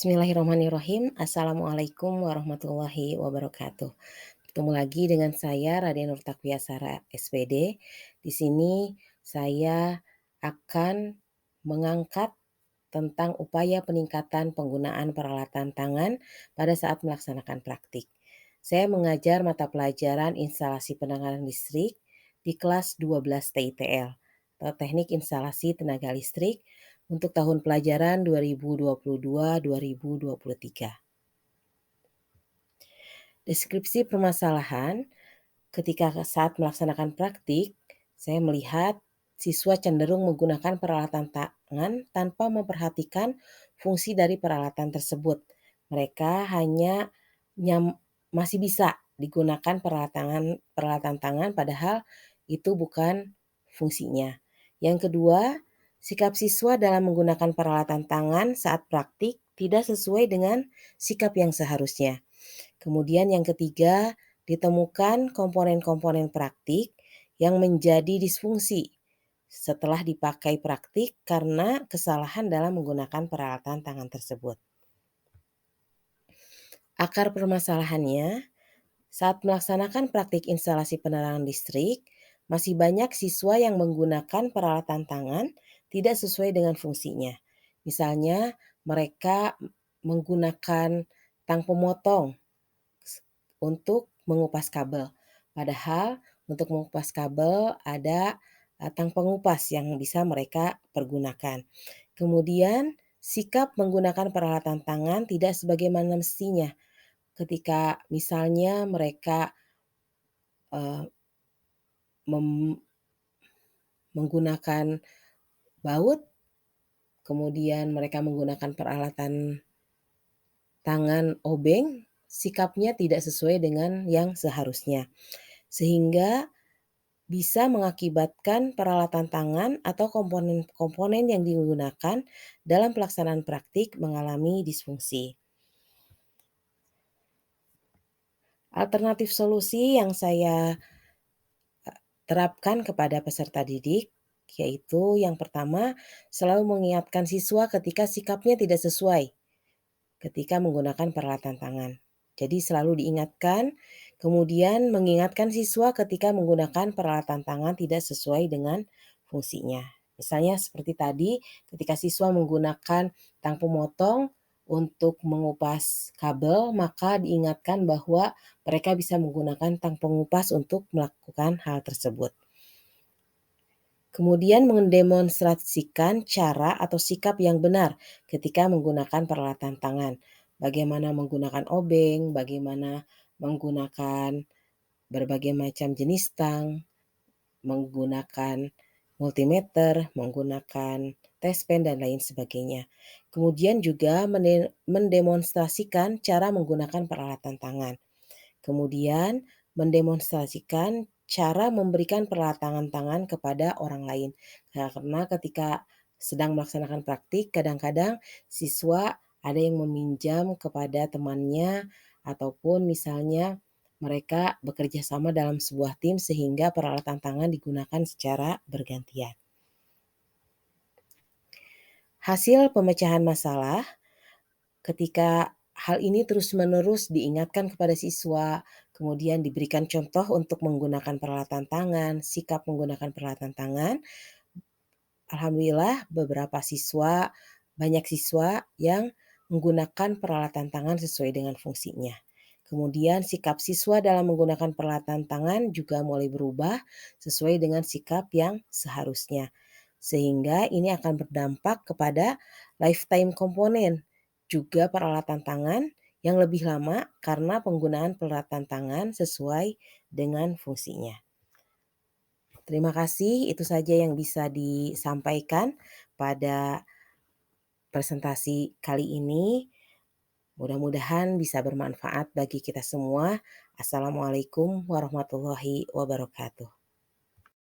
Bismillahirrahmanirrahim. Assalamualaikum warahmatullahi wabarakatuh. Ketemu lagi dengan saya Raden Nur Taqwiyasara SPD. Di sini saya akan mengangkat tentang upaya peningkatan penggunaan peralatan tangan pada saat melaksanakan praktik. Saya mengajar mata pelajaran instalasi penanganan listrik di kelas 12 TITL atau Teknik Instalasi Tenaga Listrik untuk tahun pelajaran 2022-2023. Deskripsi permasalahan ketika saat melaksanakan praktik, saya melihat siswa cenderung menggunakan peralatan tangan tanpa memperhatikan fungsi dari peralatan tersebut. Mereka hanya masih bisa digunakan peralatan tangan padahal itu bukan fungsinya. Yang kedua, sikap siswa dalam menggunakan peralatan tangan saat praktik tidak sesuai dengan sikap yang seharusnya. Kemudian yang ketiga, ditemukan komponen-komponen praktik yang menjadi disfungsi setelah dipakai praktik karena kesalahan dalam menggunakan peralatan tangan tersebut. Akar permasalahannya, saat melaksanakan praktik instalasi penerangan listrik, masih banyak siswa yang menggunakan peralatan tangan tidak sesuai dengan fungsinya. Misalnya, mereka menggunakan tang pemotong untuk mengupas kabel. Padahal untuk mengupas kabel ada tang pengupas yang bisa mereka pergunakan. Kemudian sikap menggunakan peralatan tangan tidak sebagaimana mestinya. Ketika misalnya mereka uh, menggunakan baut, kemudian mereka menggunakan peralatan tangan obeng, sikapnya tidak sesuai dengan yang seharusnya. Sehingga bisa mengakibatkan peralatan tangan atau komponen-komponen yang digunakan dalam pelaksanaan praktik mengalami disfungsi. Alternatif solusi yang saya terapkan kepada peserta didik yaitu yang pertama, selalu mengingatkan siswa ketika sikapnya tidak sesuai ketika menggunakan peralatan tangan. Jadi selalu diingatkan, kemudian mengingatkan siswa ketika menggunakan peralatan tangan tidak sesuai dengan fungsinya. Misalnya seperti tadi, ketika siswa menggunakan tang pemotong untuk mengupas kabel, maka diingatkan bahwa mereka bisa menggunakan tang pengupas untuk melakukan hal tersebut. Kemudian mendemonstrasikan cara atau sikap yang benar ketika menggunakan peralatan tangan. Bagaimana menggunakan obeng, bagaimana menggunakan berbagai macam jenis tang, menggunakan multimeter, menggunakan tespen, dan lain sebagainya. Kemudian juga mendemonstrasikan cara menggunakan peralatan tangan. Kemudian mendemonstrasikan cara memberikan peralatan tangan kepada orang lain. Karena ketika sedang melaksanakan praktik, kadang-kadang siswa ada yang meminjam kepada temannya ataupun misalnya mereka bekerja sama dalam sebuah tim sehingga peralatan tangan digunakan secara bergantian. Hasil pemecahan masalah ketika hal ini terus-menerus diingatkan kepada siswa, kemudian diberikan contoh untuk menggunakan peralatan tangan, sikap menggunakan peralatan tangan. Alhamdulillah banyak siswa yang menggunakan peralatan tangan sesuai dengan fungsinya. Kemudian sikap siswa dalam menggunakan peralatan tangan juga mulai berubah sesuai dengan sikap yang seharusnya. Sehingga ini akan berdampak kepada lifetime komponen, juga peralatan tangan yang lebih lama karena penggunaan peralatan tangan sesuai dengan fungsinya. Terima kasih, itu saja yang bisa disampaikan pada presentasi kali ini. Mudah-mudahan bisa bermanfaat bagi kita semua. Assalamualaikum warahmatullahi wabarakatuh.